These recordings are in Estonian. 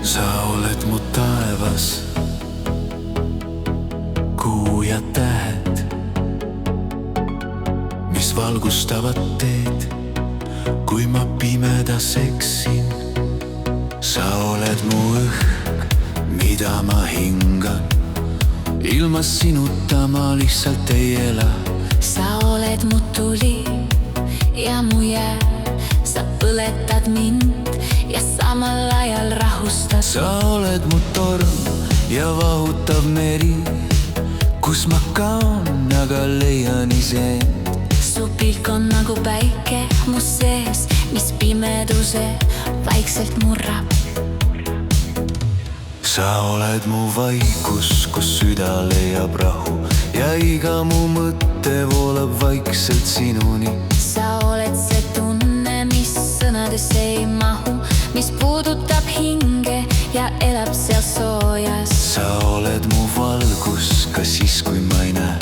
sa oled mu taevas, kuu ja tähed, mis valgustavad teed, kui ma pimedas eksin. Sa oled mu õhk, mida ma hingan, ilma sinuta ma lihtsalt ei ela. Sa oled mu tuli ja mu jää, sa põletad mind ja samal ajal rahustad. Sa oled mu torm ja vahutav meri, kus ma kaon, aga leian iseend. Su pilk on nagu päike mu sees, mis pimeduse vaikselt murrab. Sa oled mu vaikus, kus süda leiab rahu ja iga mu mõte voolab vaikselt sinuni. Sa oled see tunne, mis sõnadesse ei mahu, mis puudutab hinge ja elab seal soojas. Sa oled mu valgus ka siis, kui ma ei näe.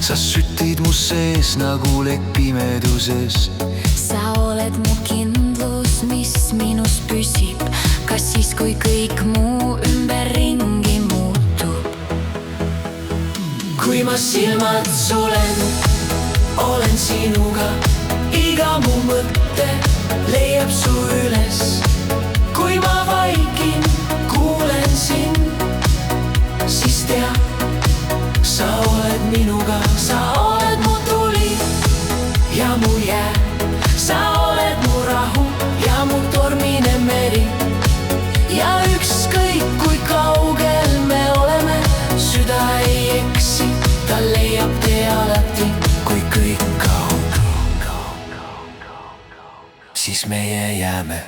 Sa sütid mu sees nagu lekk pimeduses. Sa oled mu kindlus, mis minus püsib, ka siis, kui kõik muu ümberringi muutub. Kui ma silmad sulen, olen sinuga, iga mu mõte leiab su üles. Kui ma vaikin, kuulen sind, siis tea, sa oled minuga. Sa oled mu tuli ja mu jää, sa oled mu rahu ja mu tormine meri. Ja ükskõik kui kaugel me oleme, süda ei eksi, ta leiab tee alati. Kui kõik kaob, siis meie jääme.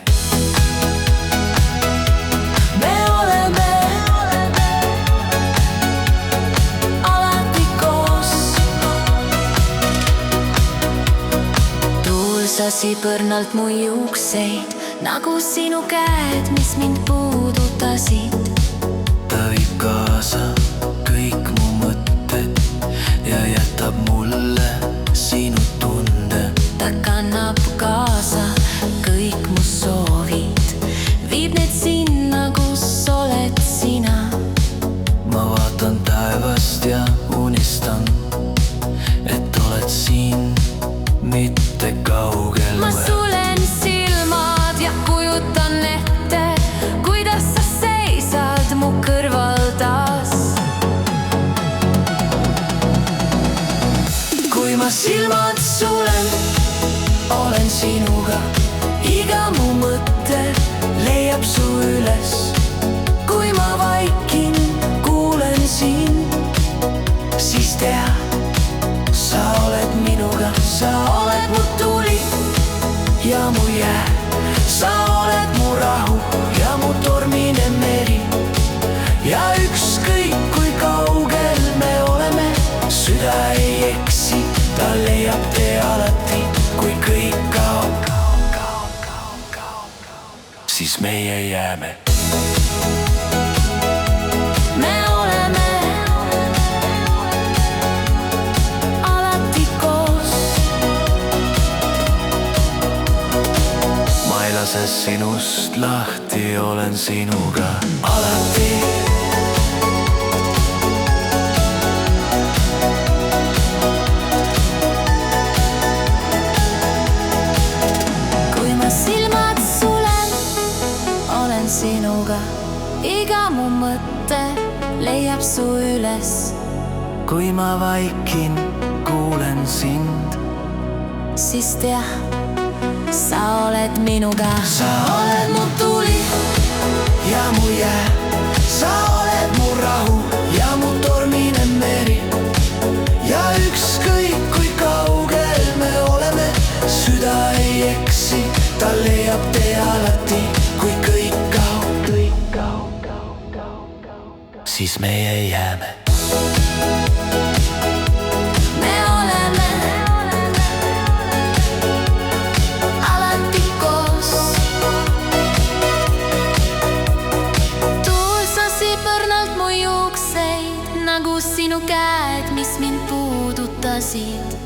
Me oleme alati koos. Tuul sasi põrnalt mu juukseid, nagu sinu käed, mis mind puudutasid. Ta viib kaasa kõik mu mõtted ja jätab mulle sinu tunde. Ta kannab kaasa kõik mu soovid, viib need sinna, kus oled sina. Ma vaatan taevast ja unistan, et oled siin, mitte kaugel. Ma sulen silmad ja kujutan ette, kuidas sa seisad mu kõrval taas. Kui ma silmad sulen, olen sinuga, iga mu mõte leiab su üles. Kui ma vaikin, kuulen sind, siis tea, sa oled minuga. Sa oled mu tuli ja mu jää, sa oled mu rahu ja mu tormine meri. Ja ükskõik kui kaugel me oleme, süda ei eksi, ta leiab tee alati. Kui kõik kaob, siis meie jääme. Me oleme alati koos. Ma ei lase sinust lahti, olen sinuga alati. Sinuga, iga mu mõte leiab su üles. Kui ma vaikin, kuulen sind, siis tea, sa oled minuga. Sa oled mu tuli ja mu jää, sa oled mu rahu ja mu tormine meri. Ja ükskõik kui kaugel me oleme, süda ei eksi, ta leiab tee alati. Kui kõik siis meie jääme. Me oleme alati koos. Tuul sasib õrnalt mu juukseid, nagu sinu käed, mis mind puudutasid.